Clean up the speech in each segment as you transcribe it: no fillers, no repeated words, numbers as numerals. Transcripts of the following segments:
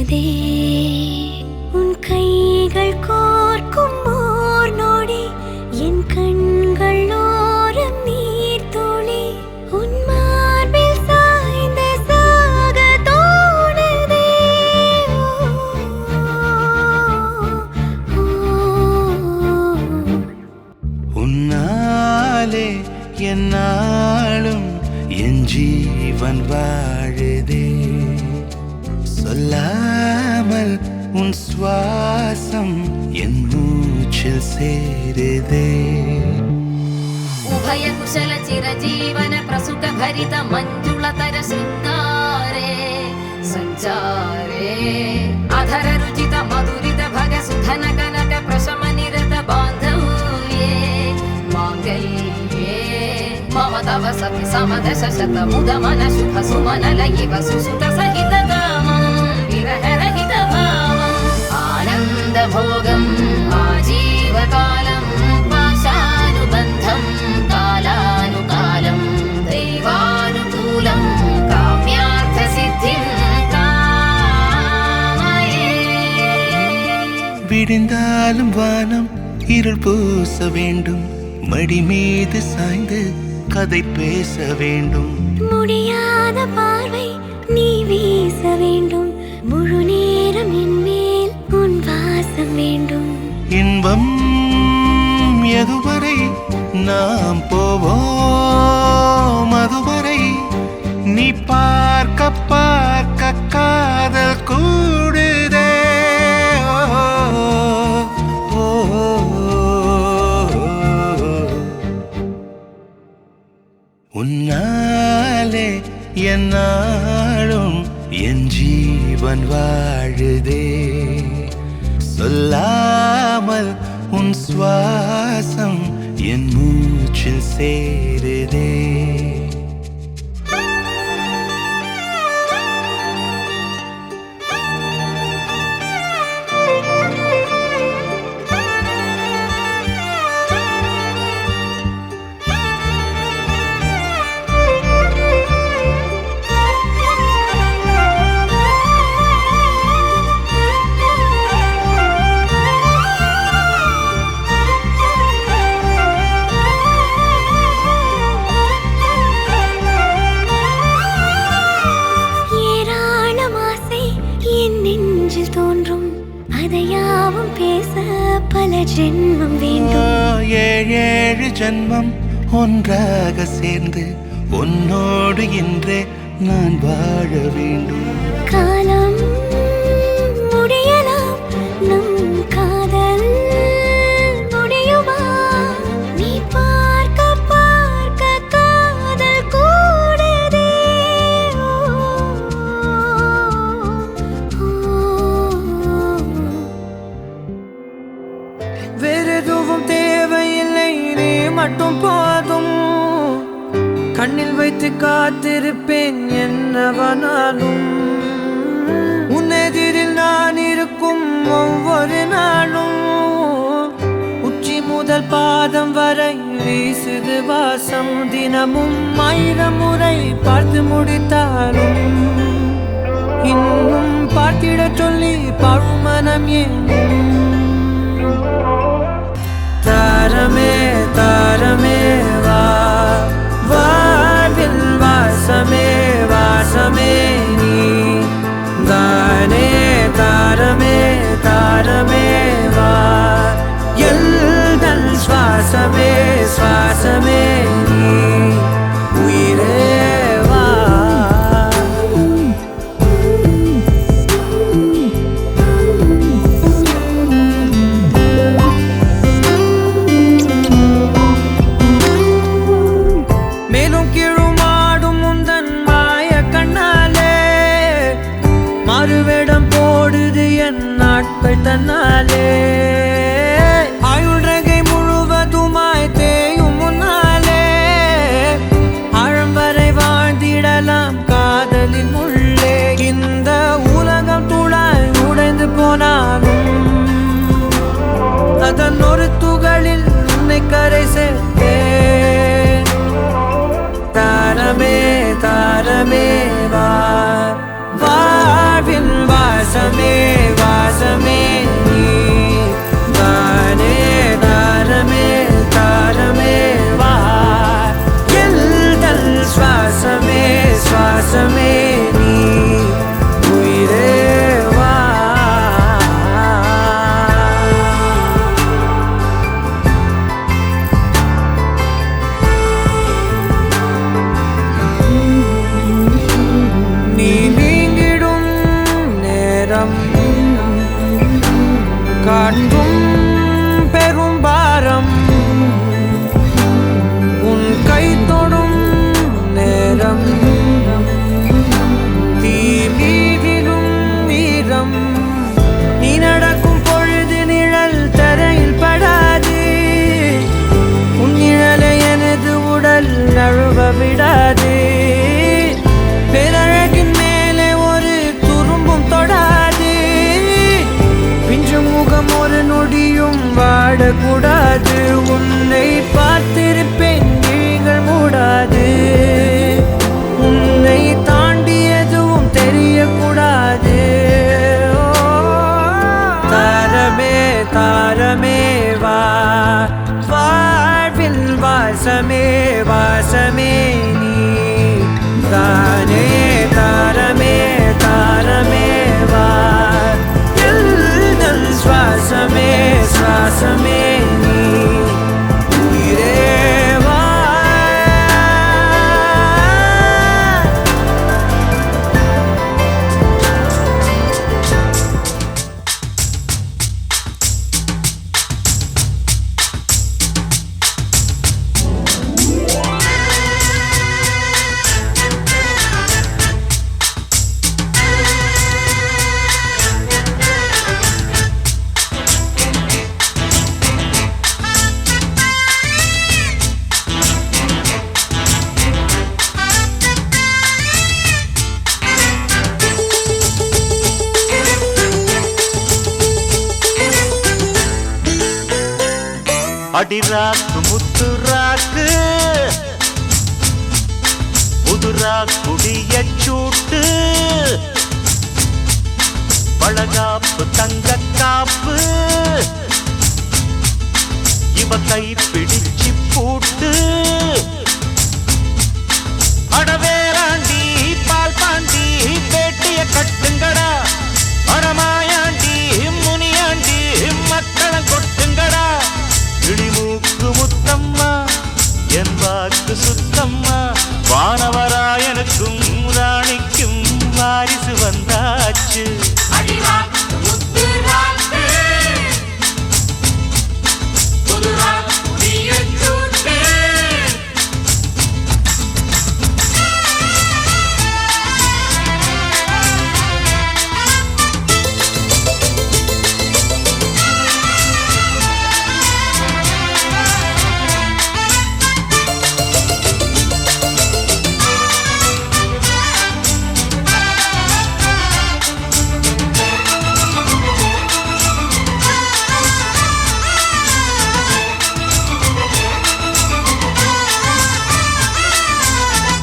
தோணுதே உன் கைகள் கோர்க்கும் ஓர் நொடி என் கண்கள் ஓரம் நீர் தோழி உன் மார்பில் சாய்ந்த சாக தோணுதே உன்னாலே என்னாலும் என் ஜீவன் வாழுதே சொல்லாமல் உன் சுவாசம் என் மூச்சில் சேருதே उभय कुशल चिरजीवन प्रसुख भरित मंजुलतर शृंगारे संचारे अधर रुचित मधुरित भग सुधन कनक प्रशम निरत बांधव्ये मांगल्ये मम तव सति समदश शत मुद मन शुभ सुमन लयिव सुसुत सहित कामं विरह रहित भावम् आनंद भोगं आजीवकालं पाशानुबन्धं कालानुकालं दैवानुकूलं काम्यार्थ सिद्धिं कामये விடிந்தாலும் வானம் இருள் பூச வேண்டும் மடி மீது சாய்ந்து கதை பேச வேண்டும் முடியாத பார்வை நீ வீச வேண்டும் முழு நேரம் என் மேல் உன் வாசம் வேண்டும் இன்பம் எதுவரை நாம் போவோம் அதுவரை நீ பார்க்க பார்க்க காதல் கூடுதே ஓ, ஓ, உன்னாலே என்னாலும் என் ஜீவன் வாழுதே சொல்லாமல் உன் சுவாசம் என் மூச்சில் சேருதே நெஞ்சில் தோன்றும் அதையாவும் பேச பல ஜென்மம் வேண்டும் ஏழு ஜென்மம் ஒன்றாக சேர்ந்து உன்னோடு இன்றே நான் வாழ வேண்டும் காலம் முடியலாம் நம் காதல் முடியுமா நீ பார்க்க பார்க்க காதல் கூடுதே வேறெதுவும் தேவையில்லை நீ மட்டும் போதும் கண்ணில் வைத்து காத்திருப்பேன் என்னவனாலும் உன்னெதிரில் நான் இருக்கும் ஒவ்வொரு நாளும் உச்சி முதல் பாதம் வரை வீசுது வாசம் தினமும் 1000 முறை பார்த்து முடித்தாலும் இன்னும் பார்த்திட சொல்லி பழுமனம் ஏன் தாரமே தாரமே வா வாழ்வில் வாசமே வாசமே நீ தானே தாரமே தாரமே வா எல்தல் சுவாசமே சுவாசமே நீ உயிரே வா மேலும் கீழுமாடும் முந்தன் மாய கண்ணாலே மறுவேடம் போடுது என் நாட்கள் தன்னாலே ஆயுள் ரகை முழுவதுமாய் தேயும் முன்னாலே ஆழம் வரை வாழ்ந்திடலாம் காதலின் உள்ளே இந்த உலகம் துளாய் உடைந்து போனாலும் அதன் ஒரு துகளில் உன்னை கரை சேர்த்தேன் தாரமே தாரமே வா வாழ்வின் வாசம் வாசமே வாசமே நீ தானே தாரமே தாரமே வா எல்தல் சுவாசமே சுவாசமே நீ உயிரே வா நீ நீங்கிடும் நேரம் காட்டும் பெரும் பாரம் உன் கை தொடும் நேரம் தீ மீதிலும் வீரம் நீ நடக்கும் பொழுது நிழல் தரையில் படாது உன் நிழலை எனது உடல் நழுவ விடாது பேரழகின் மேலே ஒரு துரும்பும் தொடாது பிஞ்சு முகம் ஒரு நொடியும் வாடக்கூடாது உன்னை பார்த்திருப்பேன் விழிகள் மூடாது உன்னை தாண்டி எதுவும் தெரியக்கூடாது தாரமே தாரமே வா வாழ்வில் வாசமே வாசமே நீ தானே தாரமே தாரமே வா எல்தல் சுவாசமே சுவாசமே நீ உயிரே வா அடிராக்கு முத்துராக்கு புதுரா குடிய சூட்டு பழகாப்பு தங்க காப்பு இவ கை பிடிச்சு பூட்டு அடவேராண்டி பால் பாண்டி பேட்டிய கட்டுங்கடா அடமாயாண்டி முனியாண்டி மக்களம் கொட்டுங்கடா இடிமூக்கு முத்தம்மா என் வாக்கு சுத்தம்மா வானவராயனுக்கும் ராணிக்கும் வாரிசு வந்தாச்சு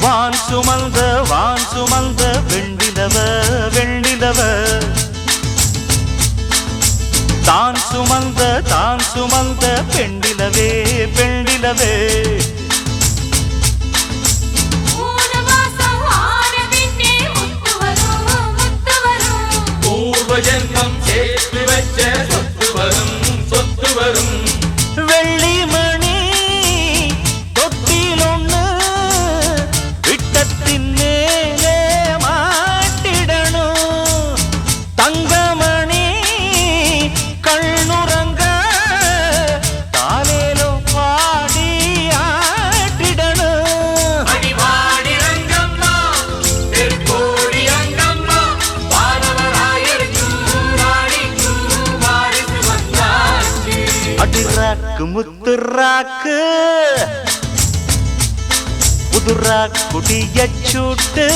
வான் சுமந்த வெண்ணிலவ வெண்ணிலவ தான் சுமந்த பெண்ணிலவே பெண்ணிலவே பூர்வஜன்மம் சேர்த்து வச்ச சொத்து வரும் சொத்து வரும் வெள்ளி மணி தொட்டிலொன்னு விட்டத்தின் மேலே மாட்டிடணும் தங்கமணி கண்ணுறங்க தாலேலோ பாடி ஆட்டிடணும் அடிவாடி ரங்கம்மா தெற்கோடி அங்கம்மா வானவராயருக்கும் ராணிக்கும் வாரிசு வந்தாச்சு அடிராக்கு முத்துராக்கு புதுரா குடிய சூட்டு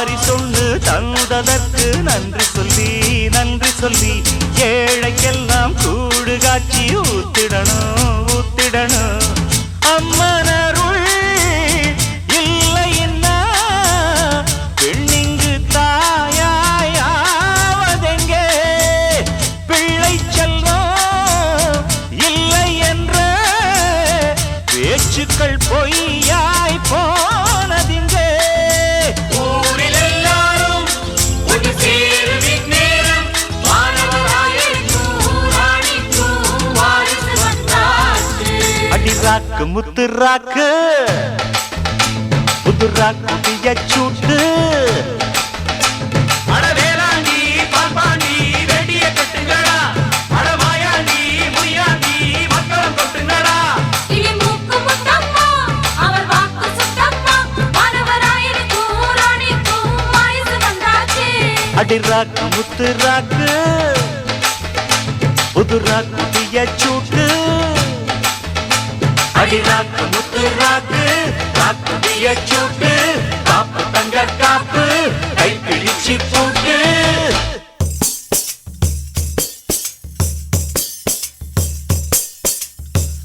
வாரி சொன்னு தந்ததற்கு நன்றி சொல்லி ஏழைக்கெல்லாம் கூடு காட்சி ஊத்திடணும் அம்மனருள் இல்லைன்னா பெண்ணிங்கு தாயாவதெங்கே பிள்ளை செல்வம் இல்லை என்ற பேச்சுக்கள் பொய்யாய் போனதிங்கே ஊரில் எல்லாரும் ஒன்று சேரும் இந்நேரம் மாணவராயிருக்கும் ராணிக்கும் வாரிசு வந்தாச்சு. அடி ராக்கு முத்து ராக்கு புது ராக்கு பியச்சூட்டு அட வேளாண்டி பால்பாண்டி வெடிய கட்டுங்கடா அட மாயாண்டி முனியாண்டி மக்களம் கொட்டுங்கடா இடி மூக்கு முத்தம்மா அவர் வாக்கு சுத்தம்மா மாணவராயிருக்கும் ராணிக்கும் வாரிசு வந்தாச்சு. அடி ராக்கு முத்து ராக்கு புது ராக்கு பியச்சூட்டு அடி ராக்கு முத்து ராக்கு ராக்கு பியச்சூட்டு காப்பு தங்க காப்பு கை பிடிச்சு போட்டு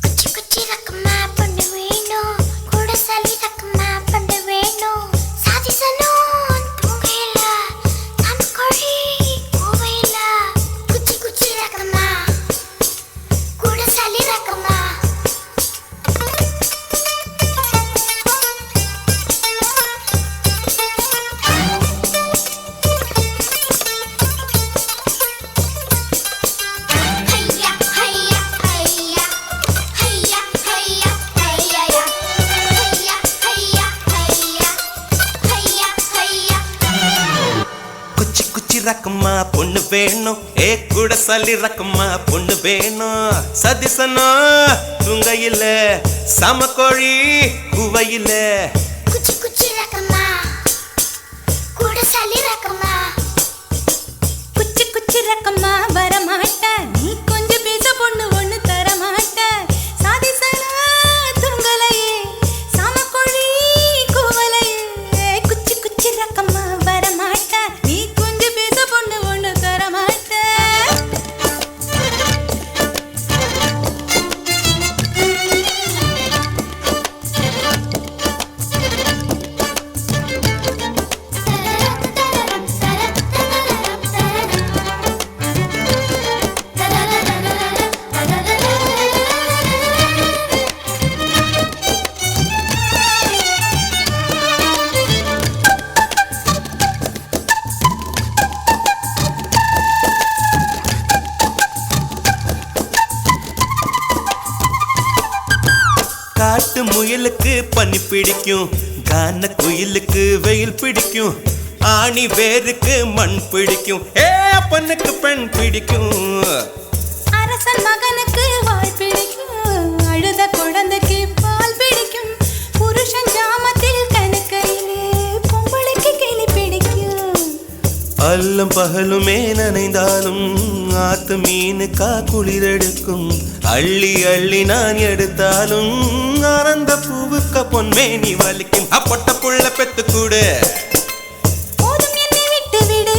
குச்சி குச்சி ரக்கமா பண்ண வேணும் கூட சலி ரக்கமா பண்ண வேணும் சாதிசனும் தூங்கையில தன் கோழி கூவையில குச்சி குச்சி ரக்கமா கூட சலி ரக்கமா ஹையா ஹையா ஹையா ஹையா ஹையா ஹையா ஹையா ஹையா ஹையா ஹையா ஹையா குச்சி குச்சி ரக்கம்மா பொண்ணு வேணும் ஏ கூட சல்லி ரக்கம்மா பொண்ணு வேணும் சதிசனா துங்கையில சமக்கோழி குவையில குச்சி குச்சி ரக்கமா கூட சலி ரக்கமா குச்சி குச்சி ரக்கம்மா வரமாட்ட நீ கொஞ்சம் பேச பொண்ணு ஒண்ணு தரமாட்ட சாதிசனா துங்கலையே சாமக்கோழி கூவலையே குச்சி குச்சி ரக்கம்மா வரமாட்ட நீ கொஞ்சம் பேச பொண்ணு ஒண்ணு தரமாட்ட காட்டு முயலுக்கு பனி பிடிக்கும் கான குயிலுக்கு வெயில் பிடிக்கும் ஆணி வேருக்கு மண் பிடிக்கும் ஏ பொண்ணுக்கு பெண் பிடிக்கும் அரசன் மகனுக்கு வாய் பிடிக்கும் அழுத குழந்தைக்கு பால் பிடிக்கும் புருஷன் ஜாமத்தில் கணக்கையிலே பொம்பளைக்கு கிளி பிடிக்கும் அல்லும் பகலுமே நனைந்தாலும் ஆத்து மீனுக்கா குளிரெடுக்கும் அள்ளி அள்ளி நான் எடுத்தாலும் ஆனந்த பூவுக்க பொன்மேனி வலிக்கும் அப்பொட்ட புள்ள பெத்து கூடு போதும் என்னை விட்டு விடு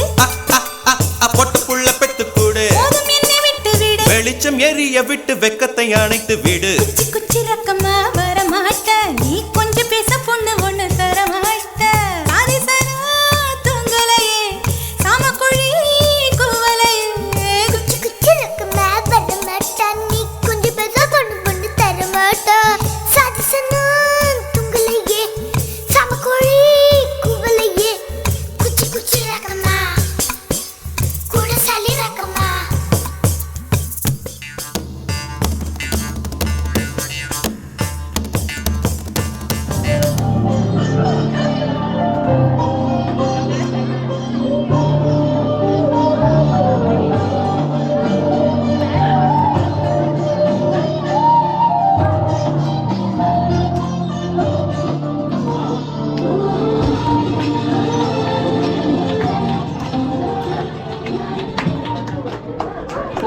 பொட்ட புள்ள பெத்து கூடு போதும் என்னை விட்டு விடு வெளிச்சம் எரிய விட்டு வெக்கத்தை அணைத்து விடு குச்சி குச்சி ரக்கமா வரமாட்ட நீ கொஞ்சம் பேச பொண்ணு ஒண்ணு தரமாட்ட சாதிசனா துங்கலையே சாமக்கோழி கூவலையே குச்சி குச்சி ரக்கமா பண்ண மாட்டா நீ கொஞ்சம் பேச பொண்ணு பொண்ணு தர மாட்டா சாதிசனா துங்கலையே சமக்கோழி கூவலையே குச்சி குச்சி ரக்கமா கூட சலி ரக்கமா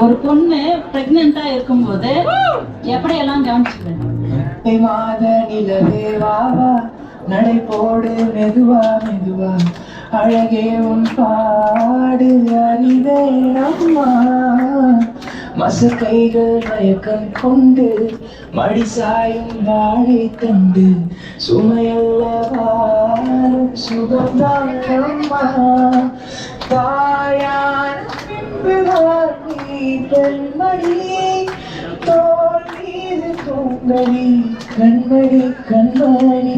ஒரு பொண்ணு பிரெக்னெண்டா இருக்கும்போது எப்படியெல்லாம் கவனிச்சுக்கிறது? மாத நிலவே வா வா நடை போடு மெதுவா மெதுவா அழகே உன் பாடு அறிவேனம்மா மசக்கைகள் மயக்கம் கொண்டு மடிசாயும் வாழை தண்டு சுமையல்லவாரும் சுகந்தானம்மா தாயான பின்புதான் நீ பெண்மணி தோல் மீது தூங்கடி கண்மணி கண்மணி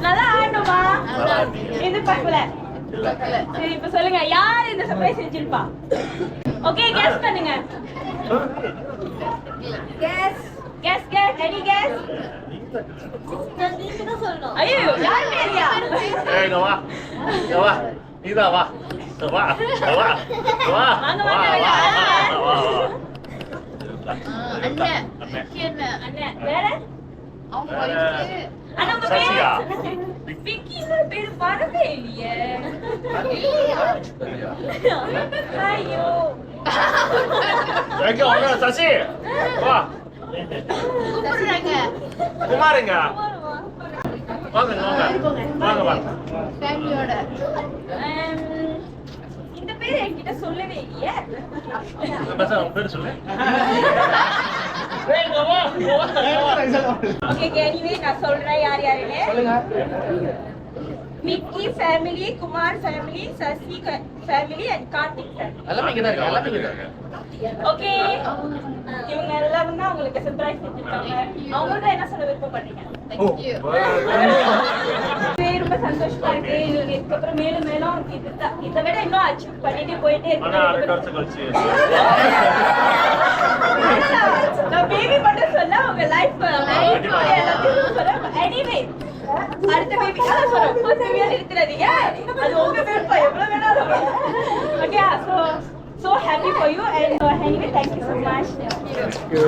நல்லா ஆடுமா? எதிர்பார்க்கல. சரி இப்ப சொல்லுங்க யார் இந்த சர்ப்ரைஸ் செஞ்சிருப்பா? ஓகே கெஸ் பண்ணுங்க. Guess guess guess any guess? நீங்க தான் சொல்லணும். ஐயோ யார் பேரியா? ஏய் வா. வா. நீதா வா. வா. வா. வா. வாங்க வாங்க. அண்ணே. அண்ணே வேற? ஆனா உங்க பேரு விக்கியோட பேரு வரவே இல்லையே. ஐயோ சசி வா குமாருங்க வாங்க வாங்க வாங்க இந்த பேரு என்கிட்ட சொல்லவே இல்லையே. பேர் சொல்லு. ஓகே எனிவே நான் சொல்றேன் யார் யாருன்னு. Mickey family, Kumar family, Sasi family and Karthik family. எல்லாமே இங்க தான் இருக்காங்க. ஓகே இவங்க எல்லாரும் தான் உங்களுக்கு சர்ப்ரைஸ் செஞ்சிருக்காங்க. அவங்கள்ட்ட என்ன சொல்ல விருப்பப்படுறீங்க? ரொம்ப சந்தோஷமா இருக்கு. இதுக்கப்புறம் மேலும் மேலும் இதை விட இன்னும் அச்சீவ் பண்ணிட்டு போயிட்டே இருக்கு. நான் பேபி மட்டும் சொல்ல உங்க லைஃப் எல்லாத்தையும் சொல்ல. எனிவே அடுத்த பேபிக்காக சொல்றேன். ஃபர்ஸ்ட் பேபியா இருக்கிறதீங்க. அது உங்க விருப்பம், எவ்வளவு வேணாலும். Okay so happy for you and anyway thank you so much. Thank you.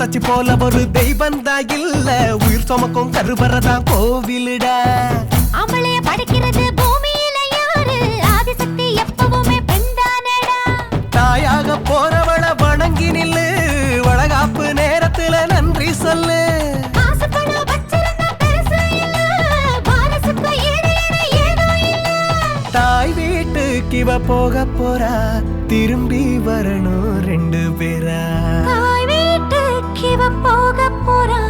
தச்சி போல ஒரு தெய்வந்தா இல்ல, உயிர் சுமக்கும் கருவறதா கோவிலுடா. அமளைய படைக்கிறது பூமியில யாரு? ஆதிசக்தி எப்பவுமே பெண்தானடா. தாயாக போறவள வணங்கி நில்லு, வளகாப்பு நேரத்துல நன்றி சொல்லு. தாய் வீட்டுக்கு இவ போக போறா, திரும்பி வரணும் 2 பேரா. இவ போக போறா,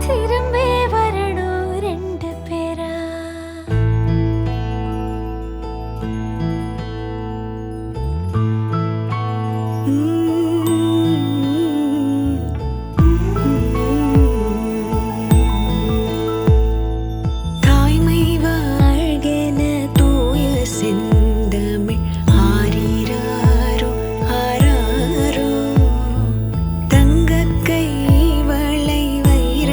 திரும்பி வரணும் 2 பேரா. தாய்மை வாழ்கென தூய செந்தமிழ் ஆரிராரோ ஆராரோ. தங்க கை வளை வைர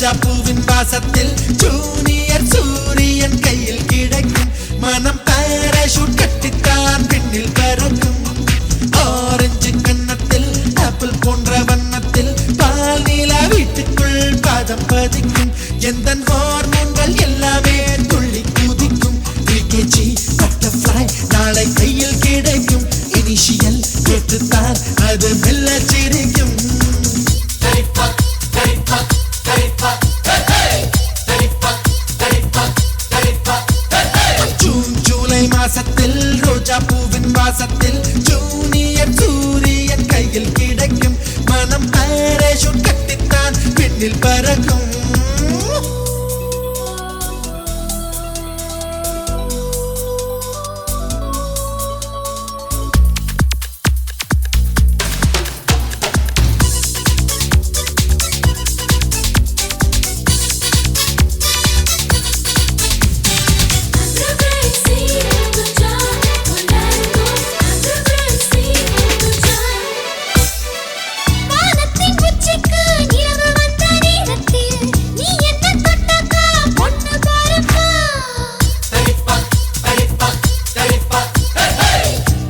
ரோஜா பூவின் வாசத்தில் ஜூனியர் சூரியன் கையில் கிடைக்கும் மனம் பாராசூட் கட்டித்தான் பின்னில் பறக்கும் ஆரஞ்சு கன்னத்தில் ஆப்பிள் போன்ற வண்ணத்தில் பால் நீலா வீட்டுக்குள் பாதம் பதிக்கும் எந்த ஹார்மோன்கள் எல்லாமே துள்ளி குதிக்கும் பிகேஜி பட்டர்ஃப்ளை நாளை கையில் கிடைக்கும் இனிஷியல் கேட்டுத்தான் அது மெல்ல சிரிக்கும் ஜூன் ஜூலை மாசத்தில் ரோஜா பூவின் வாசத்தில் ஜூனியர் சூரியன் கையில் கிடைக்கும் மனம் பாராசூட் கட்டித்தான் பின்னில் பறக்கும் வானத்தின் உச்சிக்கு நிலவு வந்த நேரத்தில் நீ என்ன தொட்டக்கா பொண்ணு பாருப்பா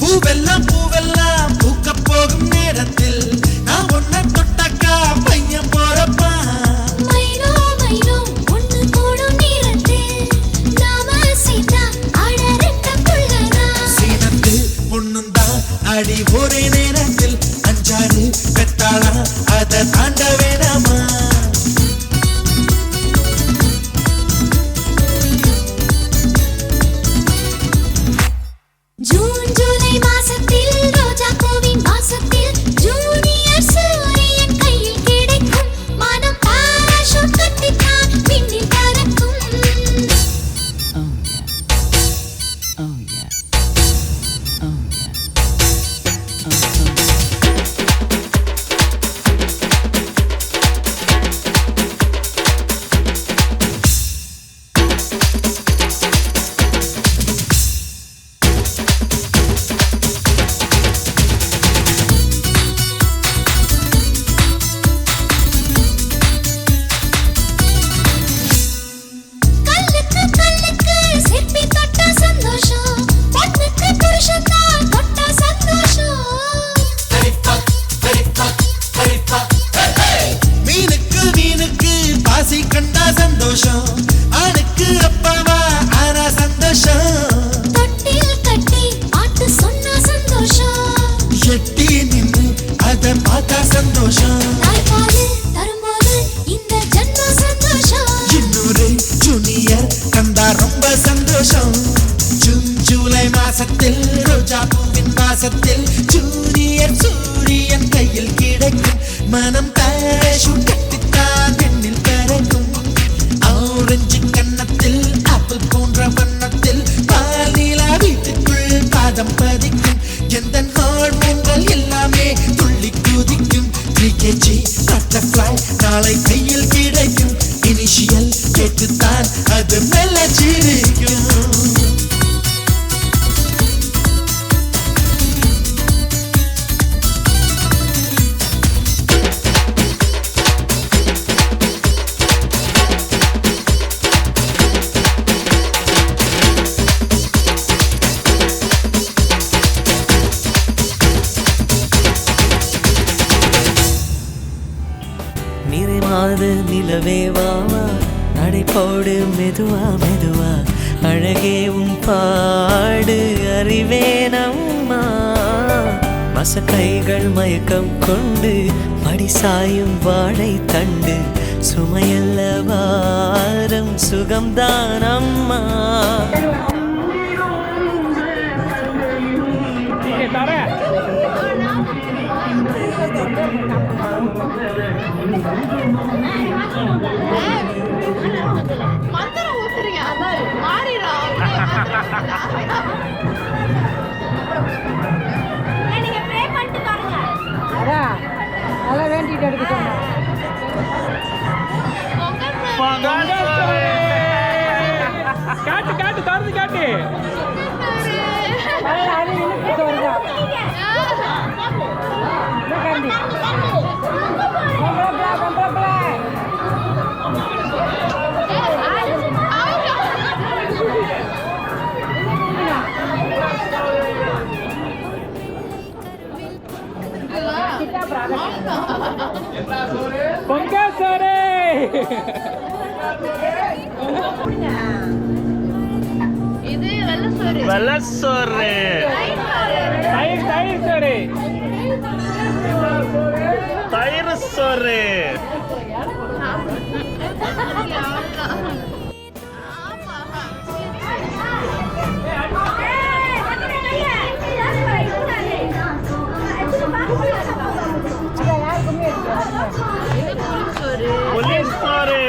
பூவெல்லாம் பூவெல்லாம் பூக்க போகும் நேரத்தில் நான் ஒன்ன தொட்டக்கா பையன் போறப்பா மைனோ மைனோ ஒண்ணு போடும் நேரத்தில் நாம சீதா ஆடரட்ட புள்ளதா சீனத்து பொண்ணுந்தான் அடி ஒரே நேரத்தில் அஞ்சாறு பெத்தாளா அதை தாண்ட வேணாமா ஜூன் ஜூலை மாசத்தில் ரோஜா பூவின் வாசத்தில் ஜூனியர் சூரியன் கையில் கிடைக்கும் மனம் பாராசூட் கட்டித்தான் பின்னில் பறக்கும் கல்லுக்கு கல்லுக்கு சிற்பி தொட்ட சந்தோஷம் பொண்ணுக்கு புருஷன் தான் தொட்ட சந்தோஷம் மீனுக்கு மீனுக்கு பாசி கண்டா சந்தோஷம் ஆணுக்கு அப்பாவா ஆனா சந்தோஷம் தொட்டில் கட்டி பாட்டு சொன்னா சந்தோஷம் எட்டி நின்று அதை பார்த்தா சந்தோஷம் தாய்ப்பால் தரும்போது இந்த ஜன்ம சந்தோஷம் இன்னொரு ஜூனியர் கண்டா ரொம்ப சந்தோஷம் ஜூன் ஜூலை மாசத்தில் ரோஜா பூவின் வாசத்தில் ஜூனியர் சூரியன் கையில் கிடைக்கும் மனம் பாராசூட் கட்டித்தான் பெண்ணில் பறக்கும் ஆரஞ்சு கன்னத்தில் ஆப்பிள் போன்ற வண்ணத்தில் பால் நீலா வீட்டுக்குள் பாதம் பதிக்கும் எந்த ஹார்மோன்கள் எல்லாமே துள்ளி குதிக்கும் பிகேஜி பட்டர்ஃப்ளை நாளை கையில் கிடைக்கும் இனிஷியல் கேட்டுத்தான் அது மெல்ல சிரிக்கும் நிறைமாத நிலவே வாவா நடைபோடு மெதுவா மெதுவா அழகே உன் பாடு அறிவேனம்மா மசக்கைகள் மயக்கம் கொண்டு மடி சாயும் வாழை தண்டு சுமையல்ல வாரம் சுகம்தான் அம்மா மந்திரம் ஊத்துறீங்க அதான் மாறிடும் நீங்க ப்ரே பண்ணிட்டு பாருங்க நல்லா வேண்டிட்டு எடுக்க சொன்னேன் காட்டு காட்டு தரது காட்டு வருதா இது வெள்ளசோறு. வெள்ளசோறு. தயிர் சோறு. தயிர் சோறு. புளிசோறு.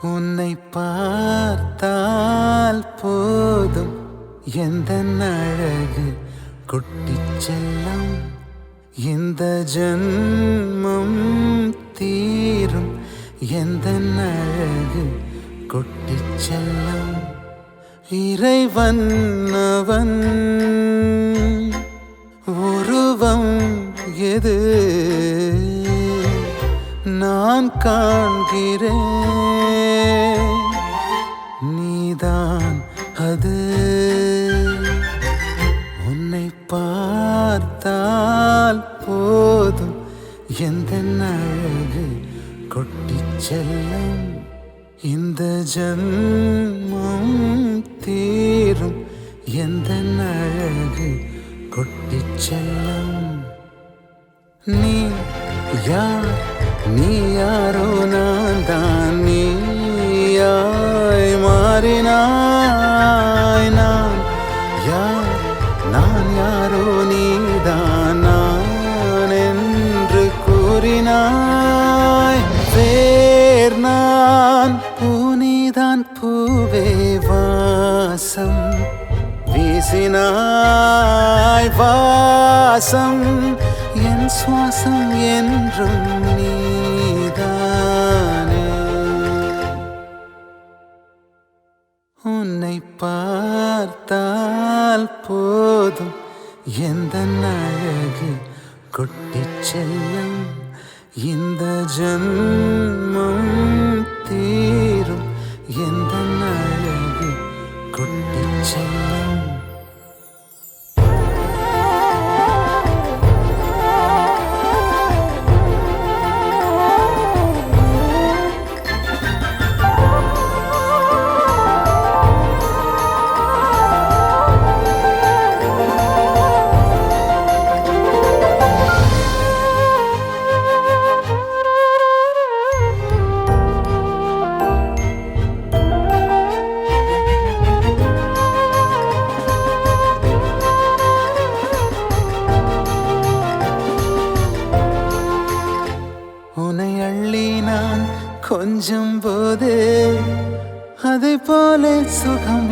உன்னை பார்த்தால் போதும் எந்த அழகு குட்டிச் செல்லம் இந்த ஜன்மம் தீரும் எந்த அழகு குட்டிச் செல்லம் இறைவன் அவன் உருவம் எது நான் காண்கிறேன் நீதான் அது உன்னை பார்த்தால் போதும் எந்த அழகு கொட்டிச் செல்லும் இந்த ஜன்மம் தீரும் எந்த அழகு கொட்டிச் செல்லும் நீ யார் நீ யாரோ நான் தான் நீயாய் மாறினாய் நான் யார் நான் யாரோ நீதான் நான் என்று கூறினாய் வேர் நான் பூனிதான் பூவே வாசம் வீசினாய் வாசம் என் சுவாசம் என்றும் நீதானே உன்னை பார்த்தால் போதும் எந்த அழகு கொட்டிச் செல்லும் இந்த ஜன்மம் தீரும் எந்த அழகு கொட்டிச் செல்லும் உன்னை அள்ளி நான் கொஞ்சம் போது அதை போல சுகம்